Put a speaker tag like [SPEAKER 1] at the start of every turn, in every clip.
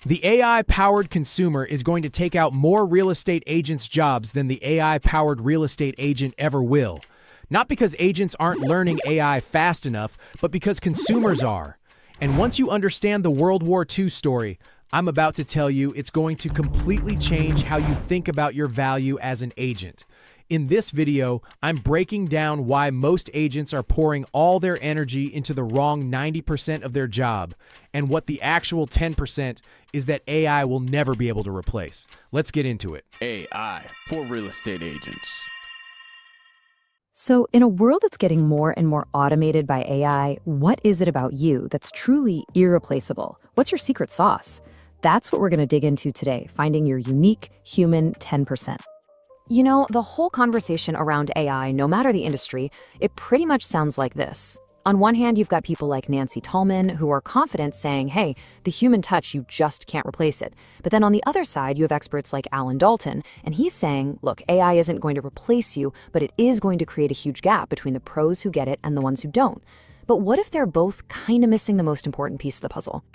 [SPEAKER 1] The AI-powered consumer is going to take out more real estate agents' jobs than the AI-powered real estate agent ever will. Not because agents aren't learning AI fast enough, but because consumers are. And once you understand the World War II story, I'm about to tell you it's going to completely change how you think about your value as an agent. In this video, I'm breaking down why most agents are pouring all their energy into the wrong 90% of their job, and what the actual 10% is that AI will never be able to replace. Let's get into it.
[SPEAKER 2] AI for real estate agents.
[SPEAKER 3] So, in a world that's getting more and more automated by AI, what is it about you that's truly irreplaceable? What's your secret sauce? That's what we're going to dig into today, finding your unique human 10%. You know, the whole conversation around AI, no matter the industry, it pretty much sounds like this. On one hand, you've got people like Nancy Tallman who are confident saying, hey, the human touch, you just can't replace it. But then on the other side, you have experts like Alan Dalton, and he's saying, look, AI isn't going to replace you, but it is going to create a huge gap between the pros who get it and the ones who don't. But what if they're both kind of missing the most important piece of the puzzle?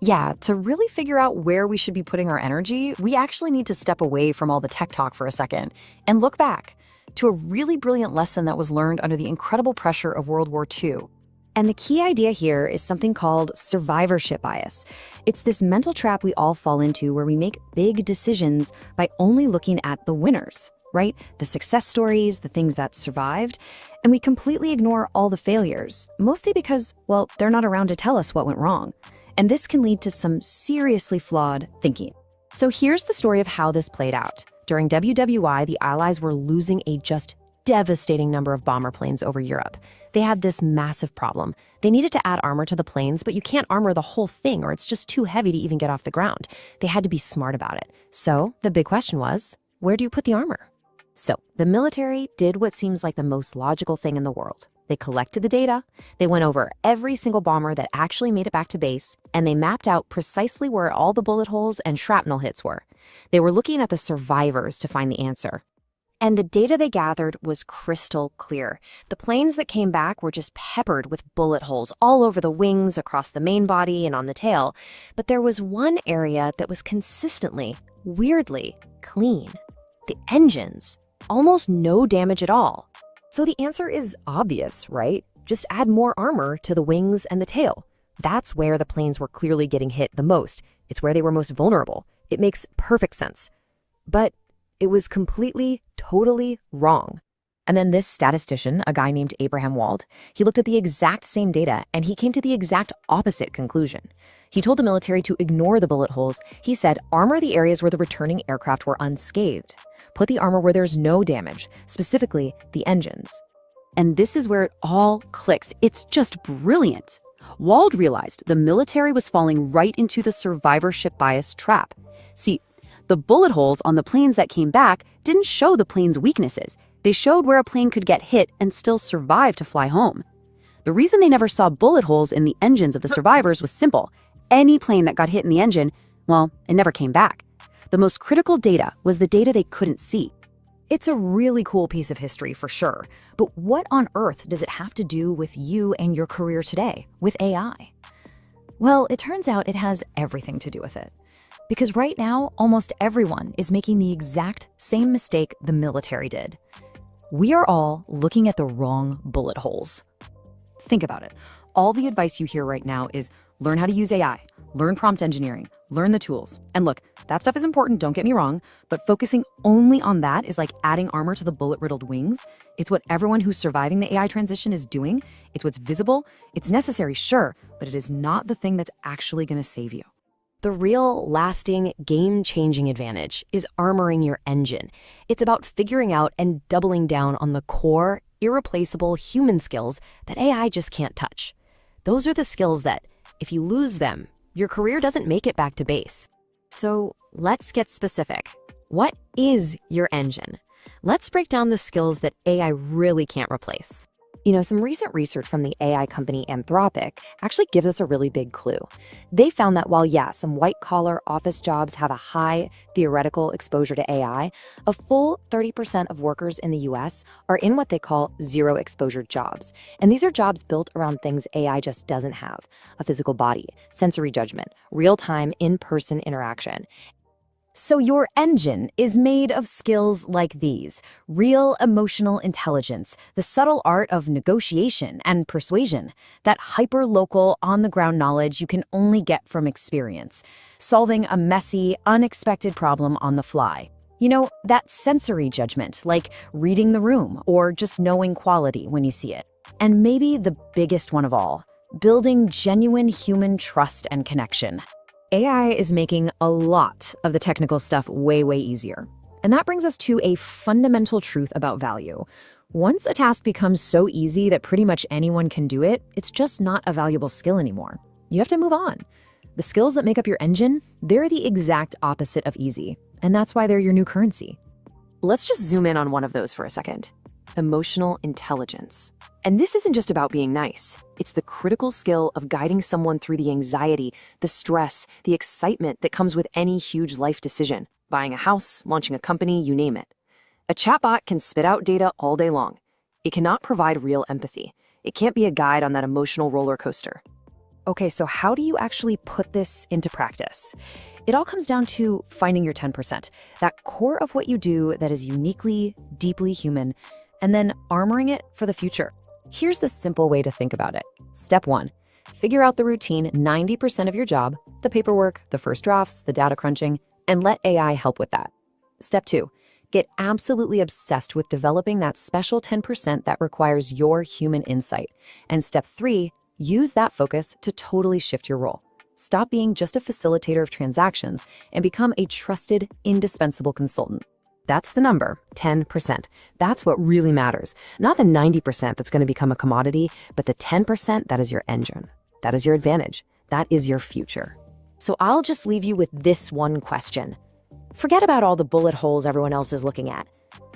[SPEAKER 3] Yeah, to really figure out where we should be putting our energy, we actually need to step away from all the tech talk for a second and look back to a really brilliant lesson that was learned under the incredible pressure of World War II. And the key idea here is something called survivorship bias. It's this mental trap we all fall into where we make big decisions by only looking at the winners, right? The success stories, the things that survived, and we completely ignore all the failures, mostly because, well, they're not around to tell us what went wrong. And this can lead to some seriously flawed thinking. So here's the story of how this played out. During WWI, the Allies were losing a just devastating number of bomber planes over Europe. They had this massive problem. They needed to add armor to the planes, but you can't armor the whole thing or it's just too heavy to even get off the ground. They had to be smart about it. So the big question was, where do you put the armor? So the military did what seems like the most logical thing in the world. They collected the data, they went over every single bomber that actually made it back to base, and they mapped out precisely where all the bullet holes and shrapnel hits were. They were looking at the survivors to find the answer. And the data they gathered was crystal clear. The planes that came back were just peppered with bullet holes all over the wings, across the main body, and on the tail. But there was one area that was consistently, weirdly, clean. The engines. Almost no damage at all. So the answer is obvious, right? Just add more armor to the wings and the tail. That's where the planes were clearly getting hit the most. It's where they were most vulnerable. It makes perfect sense. But it was completely, totally wrong. And then this statistician, a guy named Abraham Wald, he looked at the exact same data and he came to the exact opposite conclusion. He told the military to ignore the bullet holes. He said, armor the areas where the returning aircraft were unscathed. Put the armor where there's no damage, specifically the engines. And this is where it all clicks. It's just brilliant. Wald realized the military was falling right into the survivorship bias trap. See, the bullet holes on the planes that came back didn't show the plane's weaknesses. They showed where a plane could get hit and still survive to fly home. The reason they never saw bullet holes in the engines of the survivors was simple. Any plane that got hit in the engine, well, it never came back. The most critical data was the data they couldn't see. It's a really cool piece of history for sure, but what on earth does it have to do with you and your career today, with AI? Well, it turns out it has everything to do with it. Because right now, almost everyone is making the exact same mistake the military did. We are all looking at the wrong bullet holes. Think about it. All the advice you hear right now is learn how to use AI, learn prompt engineering, learn the tools. And look, that stuff is important, don't get me wrong, but focusing only on that is like adding armor to the bullet-riddled wings. It's what everyone who's surviving the AI transition is doing. It's what's visible. It's necessary, sure, but it is not the thing that's actually going to save you. The real, lasting, game-changing advantage is armoring your engine. It's about figuring out and doubling down on the core, irreplaceable human skills that AI just can't touch. Those are the skills that, if you lose them, your career doesn't make it back to base. So let's get specific. What is your engine? Let's break down the skills that AI really can't replace. You know, some recent research from the AI company Anthropic actually gives us a really big clue. They found that while, yeah, some white-collar office jobs have a high theoretical exposure to AI, a full 30% of workers in the US are in what they call zero-exposure jobs. And these are jobs built around things AI just doesn't have: a physical body, sensory judgment, real-time, in-person interaction. So your engine is made of skills like these: real emotional intelligence, the subtle art of negotiation and persuasion, that hyperlocal, on-the-ground knowledge you can only get from experience, solving a messy, unexpected problem on the fly. You know, that sensory judgment, like reading the room or just knowing quality when you see it. And maybe the biggest one of all, building genuine human trust and connection. AI is making a lot of the technical stuff way, way easier. And that brings us to a fundamental truth about value. Once a task becomes so easy that pretty much anyone can do it, it's just not a valuable skill anymore. You have to move on. The skills that make up your engine, they're the exact opposite of easy. And that's why they're your new currency. Let's just zoom in on one of those for a second. Emotional intelligence. And this isn't just about being nice. It's the critical skill of guiding someone through the anxiety, the stress, the excitement that comes with any huge life decision. Buying a house, launching a company, you name it. A chatbot can spit out data all day long. It cannot provide real empathy. It can't be a guide on that emotional roller coaster. Okay, so how do you actually put this into practice? It all comes down to finding your 10%, that core of what you do that is uniquely, deeply human, and then armoring it for the future. Here's the simple way to think about it. Step 1, figure out the routine 90% of your job, the paperwork, the first drafts, the data crunching, and let AI help with that. Step 2, get absolutely obsessed with developing that special 10% that requires your human insight. And step 3, use that focus to totally shift your role. Stop being just a facilitator of transactions and become a trusted, indispensable consultant. That's the number, 10%. That's what really matters. Not the 90% that's going to become a commodity, but the 10% that is your engine. That is your advantage. That is your future. So I'll just leave you with this one question. Forget about all the bullet holes everyone else is looking at.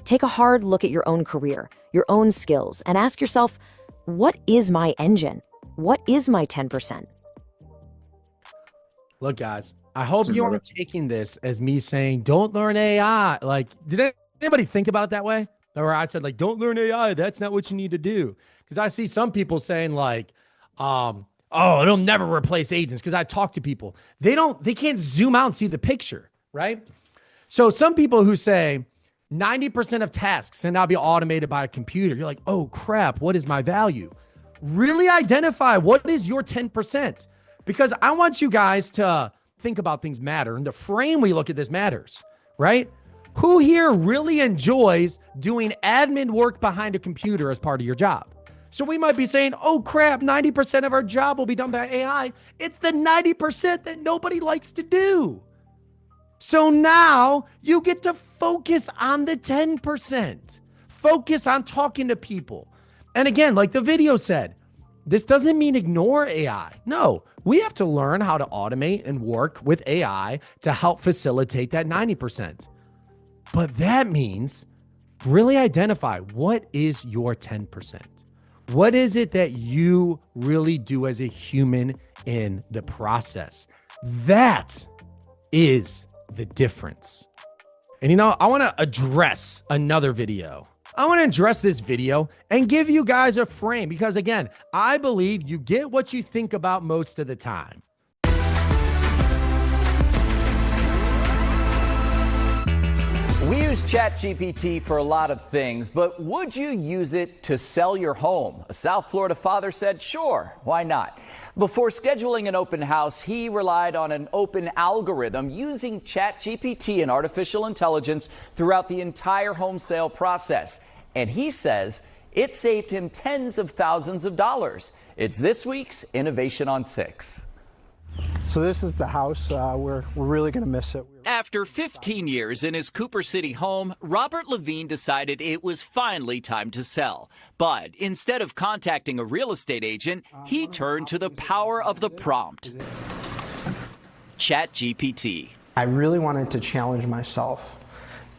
[SPEAKER 3] Take a hard look at your own career, your own skills, and ask yourself, what is my engine? What is my 10%?
[SPEAKER 1] Look, guys, I hope you aren't taking this as me saying, don't learn AI. Like, did anybody think about it that way? Or I said, like, don't learn AI. That's not what you need to do. Because I see some people saying like, oh, it'll never replace agents. Because I talk to people. They can't zoom out and see the picture, right? So some people who say 90% of tasks can now be automated by a computer. You're like, oh, crap, what is my value? Really identify what is your 10%. Because I want you guys to think about things matter. And the frame we look at this matters, right? Who here really enjoys doing admin work behind a computer as part of your job? So we might be saying, oh crap, 90% of our job will be done by AI. It's the 90% that nobody likes to do. So now you get to focus on the 10%. Focus on talking to people. And again, like the video said, this doesn't mean ignore AI. No, we have to learn how to automate and work with AI to help facilitate that 90%. But that means really identify what is your 10%. What is it that you really do as a human in the process? That is the difference. And you know, I want to address another video. I want to address this video and give you guys a frame because, again, I believe you get what you think about most of the time.
[SPEAKER 2] We use ChatGPT for a lot of things, but would you use it to sell your home? A South Florida father said, sure, why not? Before scheduling an open house, he relied on an open algorithm using ChatGPT and artificial intelligence throughout the entire home sale process. And he says it saved him tens of thousands of dollars. It's this week's Innovation on 6.
[SPEAKER 4] So this is the house. We're really going to miss it.
[SPEAKER 5] After 15 years in his Cooper City home, Robert Levine decided it was finally time to sell. But instead of contacting a real estate agent, he turned to the power of the prompt. ChatGPT.
[SPEAKER 4] I really wanted to challenge myself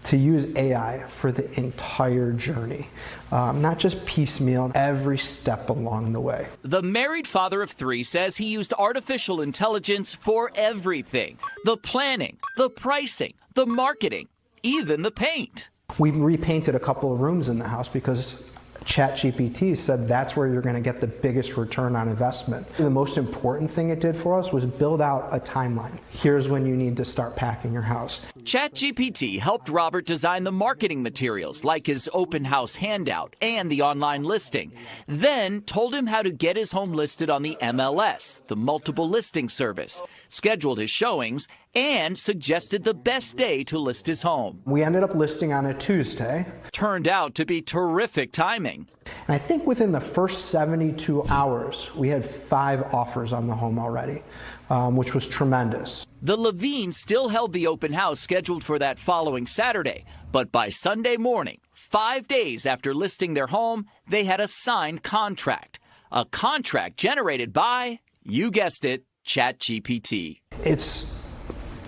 [SPEAKER 4] to use AI for the entire journey, not just piecemeal, every step along the way.
[SPEAKER 5] The married father of 3 says he used artificial intelligence for everything: the planning, the pricing, the marketing, even the paint.
[SPEAKER 4] We repainted a couple of rooms in the house because ChatGPT said that's where you're going to get the biggest return on investment. The most important thing it did for us was build out a timeline. Here's when you need to start packing your house.
[SPEAKER 5] ChatGPT helped Robert design the marketing materials like his open house handout and the online listing, then told him how to get his home listed on the MLS, the multiple listing service, scheduled his showings, and suggested the best day to list his home.
[SPEAKER 4] We ended up listing on a Tuesday.
[SPEAKER 5] Turned out to be terrific timing.
[SPEAKER 4] And I think within the first 72 hours, we had 5 offers on the home already, which was tremendous.
[SPEAKER 5] The Levines still held the open house scheduled for that following Saturday, but by Sunday morning, 5 days after listing their home, they had a signed contract. A contract generated by, you guessed it, ChatGPT.
[SPEAKER 4] It's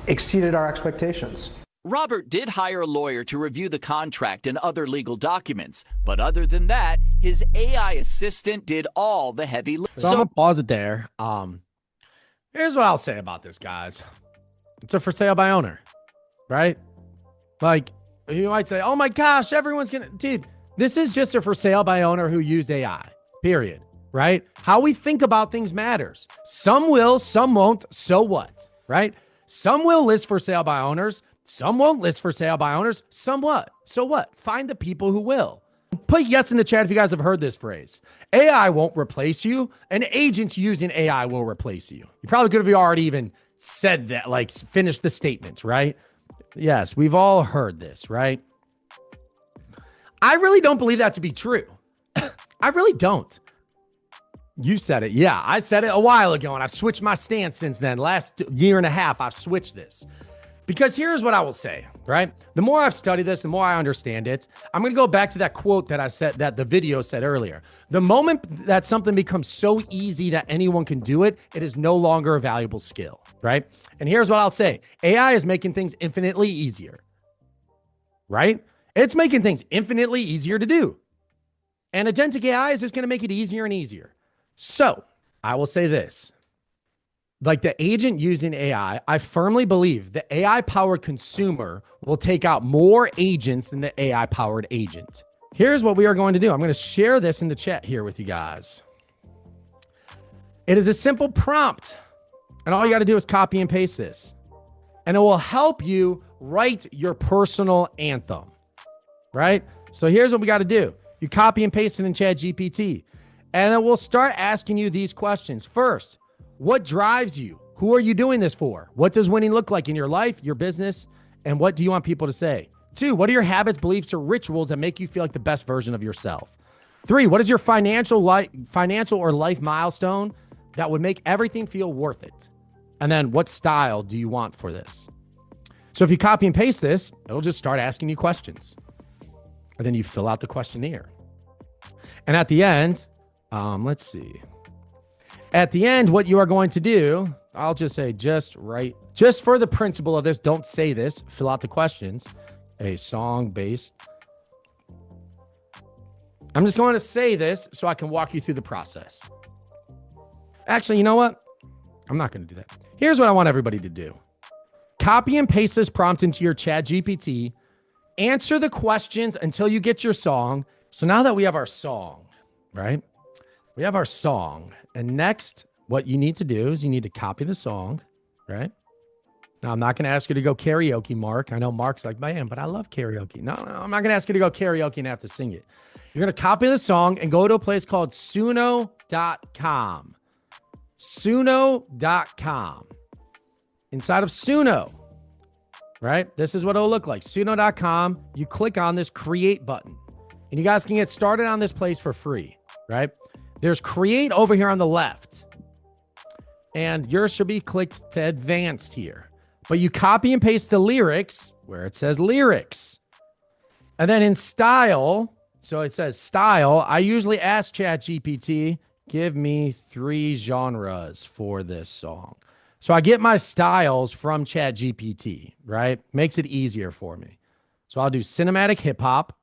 [SPEAKER 4] exceeded our expectations.
[SPEAKER 5] Robert did hire a lawyer to review the contract and other legal documents, but other than that, his AI assistant did all the heavy lifting.
[SPEAKER 1] So I'm gonna pause it there. Here's what I'll say about this, guys. It's a for sale by owner, right? Like, you might say, oh my gosh, everyone's gonna, dude, this is just a for sale by owner who used AI, period, right? How we think about things matters. Some will, some won't, so what, right? Some will list for sale by owners. Some won't list for sale by owners. Some what? So what? Find the people who will. Put yes in the chat if you guys have heard this phrase. AI won't replace you. An agent using AI will replace you. You probably could have already even said that, like finished the statement, right? Yes, we've all heard this, right? I really don't believe that to be true. I really don't. You said it. Yeah, I said it a while ago, and I've switched my stance since then. Last year and a half, I've switched this. Because here's what I will say, right? The more I've studied this, the more I understand it. I'm going to go back to that quote that I said, that the video said earlier. The moment that something becomes so easy that anyone can do it, it is no longer a valuable skill, right? And here's what I'll say. AI is making things infinitely easier, right? It's making things infinitely easier to do. And agentic AI is just going to make it easier and easier. So I will say this. Like the agent using AI, I firmly believe the AI-powered consumer will take out more agents than the AI-powered agent. Here's what we are going to do. I'm going to share this in the chat here with you guys. It is a simple prompt, and all you got to do is copy and paste this, and it will help you write your personal anthem, right? So here's what we got to do. You copy and paste it in ChatGPT, and it will start asking you these questions. First, what drives you? Who are you doing this for? What does winning look like in your life, your business? And what do you want people to say? 2, what are your habits, beliefs, or rituals that make you feel like the best version of yourself? 3, what is your financial or life milestone that would make everything feel worth it? And then what style do you want for this? So if you copy and paste this, it'll just start asking you questions. And then you fill out the questionnaire. And at the end, let's see. At the end, what you are going to do, I'll just say just for the principle of this, don't say this, fill out the questions, a song based. I'm just going to say this so I can walk you through the process. Actually, you know what? I'm not going to do that. Here's what I want everybody to do. Copy and paste this prompt into your ChatGPT. Answer the questions until you get your song. So now that we have our song, right? We have our song. And next, what you need to do is you need to copy the song, right? Now, I'm not going to ask you to go karaoke, Mark. I know Mark's like, man, but I love karaoke. No, I'm not going to ask you to go karaoke and have to sing it. You're going to copy the song and go to a place called Suno.com. Suno.com. Inside of Suno, right? This is what it'll look like. Suno.com. You click on this create button. And you guys can get started on this place for free, right? There's create over here on the left. And yours should be clicked to advanced here. But you copy and paste the lyrics where it says lyrics. And then in style, so it says style, I usually ask ChatGPT, give me 3 genres for this song. So I get my styles from ChatGPT, right? Makes it easier for me. So I'll do cinematic hip hop.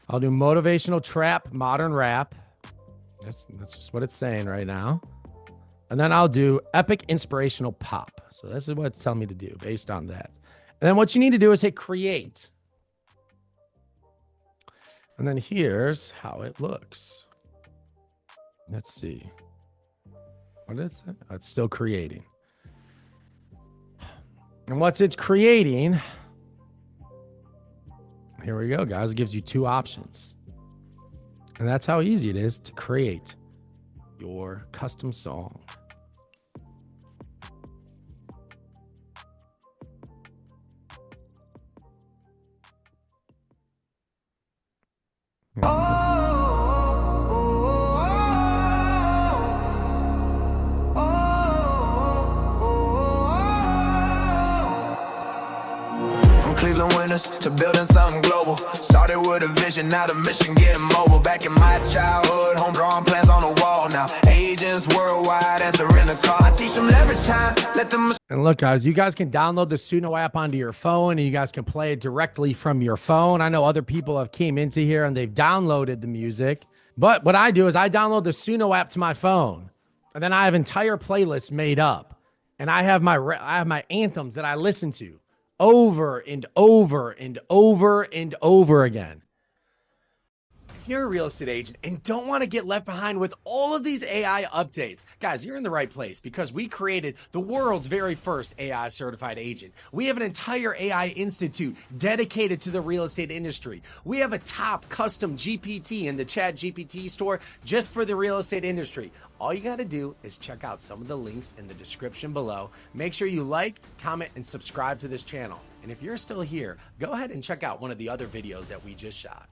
[SPEAKER 1] I'll do motivational trap, modern rap. That's just what it's saying right now. And then I'll do epic inspirational pop. So this is what it's telling me to do based on that. And then what you need to do is hit create. And then here's how it looks. Let's see. What is it? Oh, it's still creating. And once it's creating, here we go, guys. It gives you two options. And that's how easy it is to create your custom song.
[SPEAKER 6] Cleveland winners to building something global. Started with a vision, now the mission getting mobile. Back in my childhood, home drawing plans on the wall. Now agents worldwide answering the call. I teach them leverage time, let them.
[SPEAKER 1] And look, guys, you guys can download the Suno app onto your phone, and you guys can play it directly from your phone. I know other people have came into here and they've downloaded the music. But what I do is I download the Suno app to my phone, and then I have entire playlists made up, and I have my anthems that I listen to over and over and over and over again.
[SPEAKER 7] If you're a real estate agent and don't want to get left behind with all of these AI updates, guys, you're in the right place because we created the world's very first AI certified agent. We have an entire AI institute dedicated to the real estate industry. We have a top custom GPT in the ChatGPT store just for the real estate industry. All you got to do is check out some of the links in the description below. Make sure you like, comment, and subscribe to this channel. And if you're still here, go ahead and check out one of the other videos that we just shot.